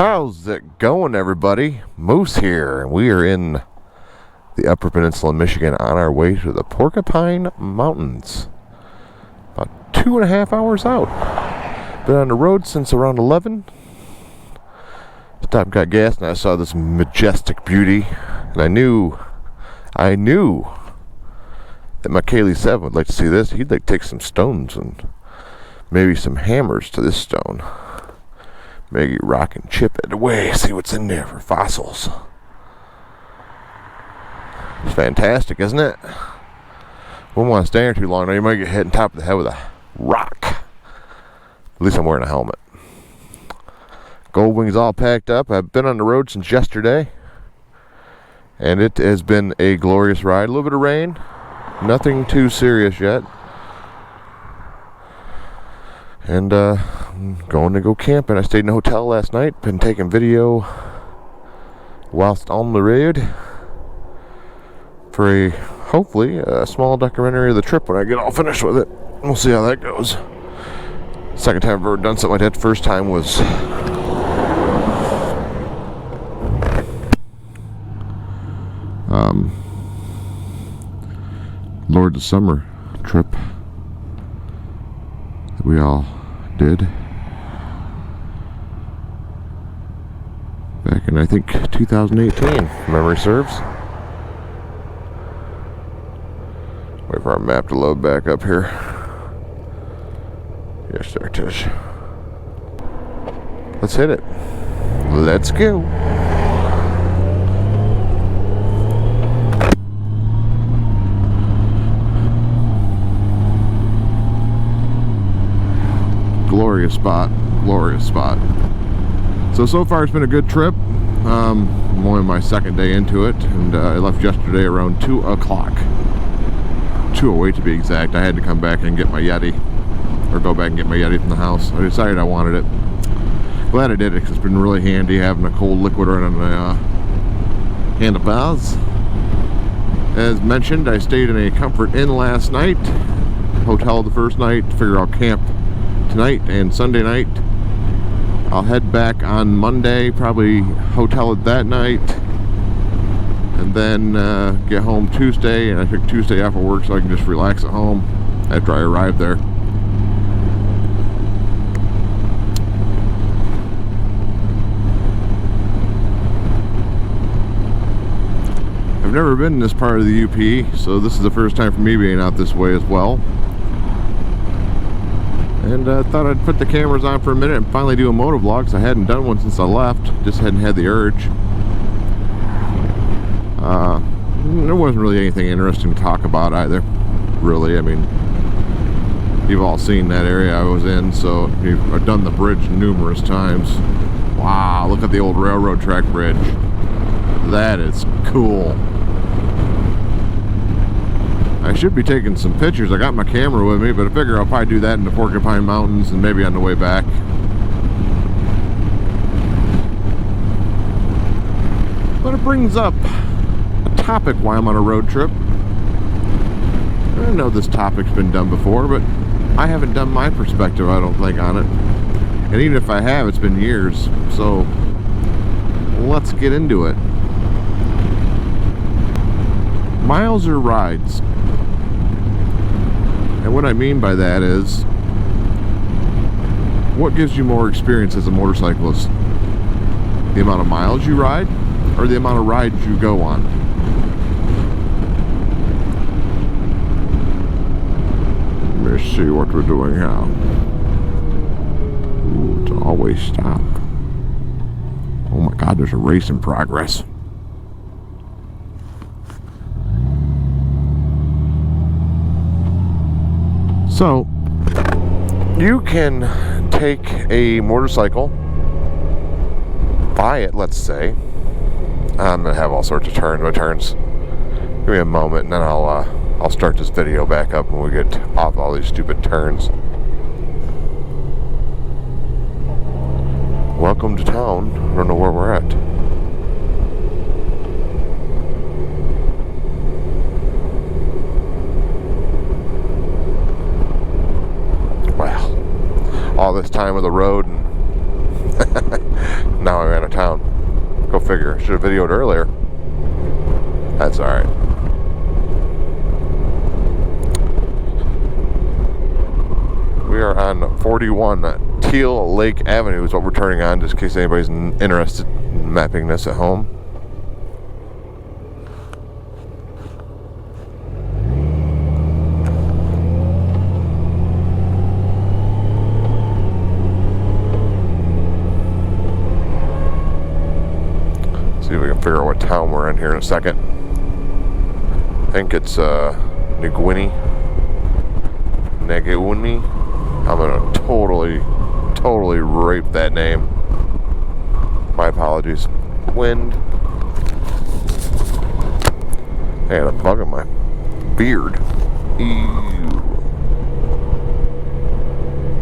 How's it going, everybody? Moose here, and we are in the Upper Peninsula, Michigan, on our way to the Porcupine Mountains. About 2.5 hours out. Been on the road since around 11. Stopped and got gas, and I saw this majestic beauty, and I knew that my Kaylee 7 would like to see this. He'd like to take some stones and maybe some hammers to this stone. Maybe rock and chip it away, see what's in there for fossils. It's fantastic, isn't it? Wouldn't want to stay here too long, now you might get hit on top of the head with a rock. At least I'm wearing a helmet. Gold Wing's all packed up. I've been on the road since yesterday, and it has been a glorious ride. A little bit of rain, nothing too serious yet. And I'm going to go camping. I stayed in a hotel last night. Been taking video whilst on the road for hopefully a small documentary of the trip when I get all finished with it. We'll see how that goes. Second time I've ever done something like that. The first time was Lord of Summer trip that we all did back in, I think, 2018, if memory serves. Wait for our map to load back up here. Yes, there it is. Let's hit it. Let's go. Glorious spot, glorious spot. So far it's been a good trip. I'm only my second day into it, and I left yesterday around 2 o'clock. 2:08 to be exact. I had to come back and get my Yeti, or go back and get my Yeti from the house. I decided I wanted it. Glad I did it, because it's been really handy having a cold liquid right on the handlebars. As mentioned, I stayed in a Comfort Inn last night. Hotel the first night, figure I'll camp tonight and Sunday night. I'll head back on Monday, probably hotel it that night, and then get home Tuesday. And I took Tuesday off of work so I can just relax at home after I arrive there. I've never been in this part of the UP, so this is the first time for me being out this way as well. And I thought I'd put the cameras on for a minute and finally do a motovlog, because I hadn't done one since I left. Just hadn't had the urge. There wasn't really anything interesting to talk about either, really. I mean, you've all seen that area I was in, so I've done the bridge numerous times. Wow, look at the old railroad track bridge. That is cool. I should be taking some pictures. I got my camera with me, but I figure I'll probably do that in the Porcupine Mountains and maybe on the way back. But it brings up a topic while I'm on a road trip. I know this topic's been done before, but I haven't done my perspective, I don't think, on it. And even if I have, it's been years. So let's get into it. Miles or rides? And what I mean by that is, what gives you more experience as a motorcyclist? The amount of miles you ride, or the amount of rides you go on? Let's see what we're doing now. Ooh, it's always stop. Oh my God, there's a race in progress. So, you can take a motorcycle, buy it, let's say. I'm gonna have all sorts of turns. Give me a moment, and then I'll start this video back up when we get off all these stupid turns. Welcome to town. I don't know where we're at. all this time of the road, and Now I'm out of town. Go figure. Should have videoed earlier. That's alright. We are on 41 Teal Lake Avenue is what we're turning on, just in case anybody's interested in mapping this at home. See if we can figure out what town we're in here in a second. I think it's Nagwini. I'm gonna totally rape that name. My apologies. Wind. I had a bug in my beard. Ew.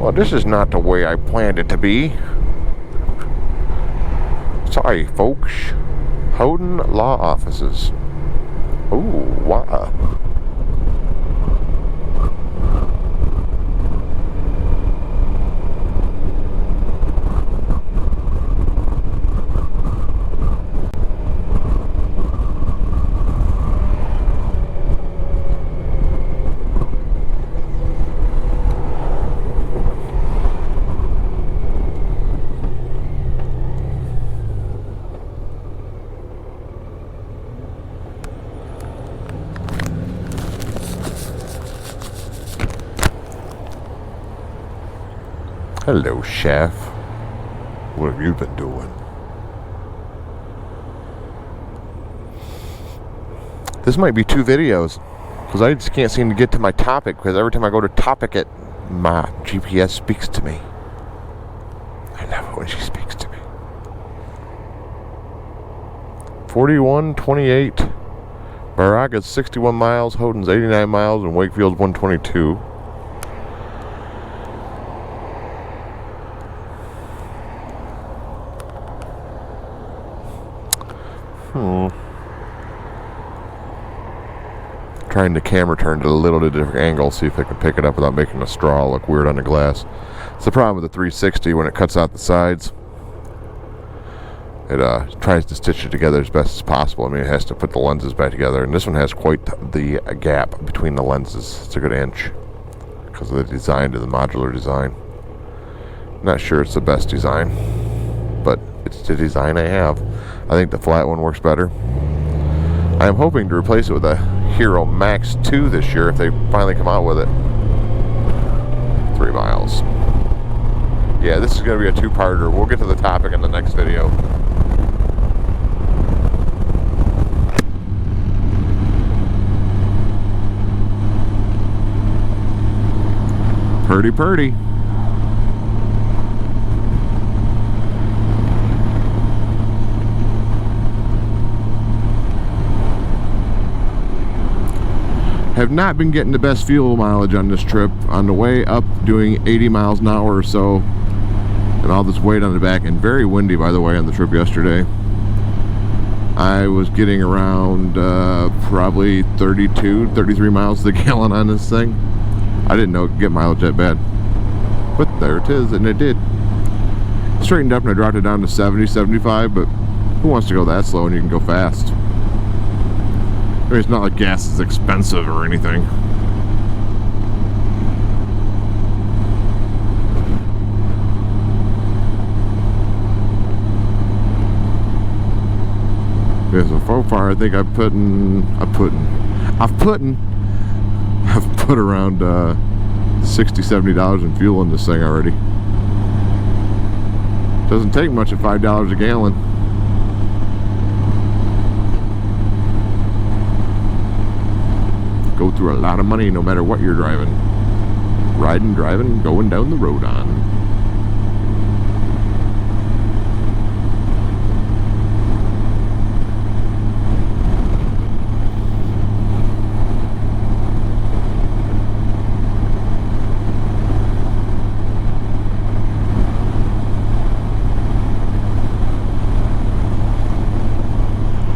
Well, this is not the way I planned it to be. Sorry, folks. Houghton Law Offices. Ooh, wow. Hello, chef. What have you been doing? This might be 2 videos, because I just can't seem to get to my topic, because every time I go to topic it, my GPS speaks to me. I love it when she speaks to me. 4128. Baraga's 61 miles, Houghton's 89 miles, and Wakefield's 122. Trying the camera turned at a little bit different angle, see if I can pick it up without making the straw look weird on the glass. It's the problem with the 360 when it cuts out the sides. It tries to stitch it together as best as possible. I mean, it has to put the lenses back together, and this one has quite the gap between the lenses. It's a good inch because of the design to the modular design. Not sure it's the best design, but it's the design I have. I think the flat one works better. I am hoping to replace it with a Hero Max 2 this year if they finally come out with it. 3 miles. Yeah, this is going to be a 2-parter. We'll get to the topic in the next video. Purdy. Have not been getting the best fuel mileage on this trip. On the way up, doing 80 miles an hour or so, and all this weight on the back, and very windy, by the way, on the trip yesterday. I was getting around probably 32, 33 miles to the gallon on this thing. I didn't know it could get mileage that bad, but there it is, and it did. Straightened up and I dropped it down to 70, 75, but who wants to go that slow when you can go fast? I mean, it's not like gas is expensive or anything. Yeah, so far I think I've put around $60-$70 in fuel in this thing already. Doesn't take much at $5 a gallon. Go through a lot of money no matter what you're driving. Riding, driving, going down the road on.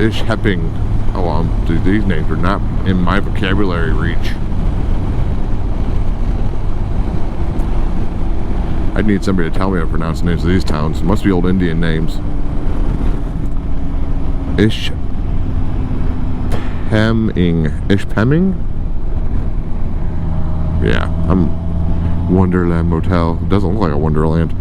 Ish-hepping. Oh, dude, these names are not in my vocabulary reach. I'd need somebody to tell me how to pronounce the names of these towns. It must be old Indian names. Ishpeming? Yeah, Wonderland Motel. It doesn't look like a Wonderland.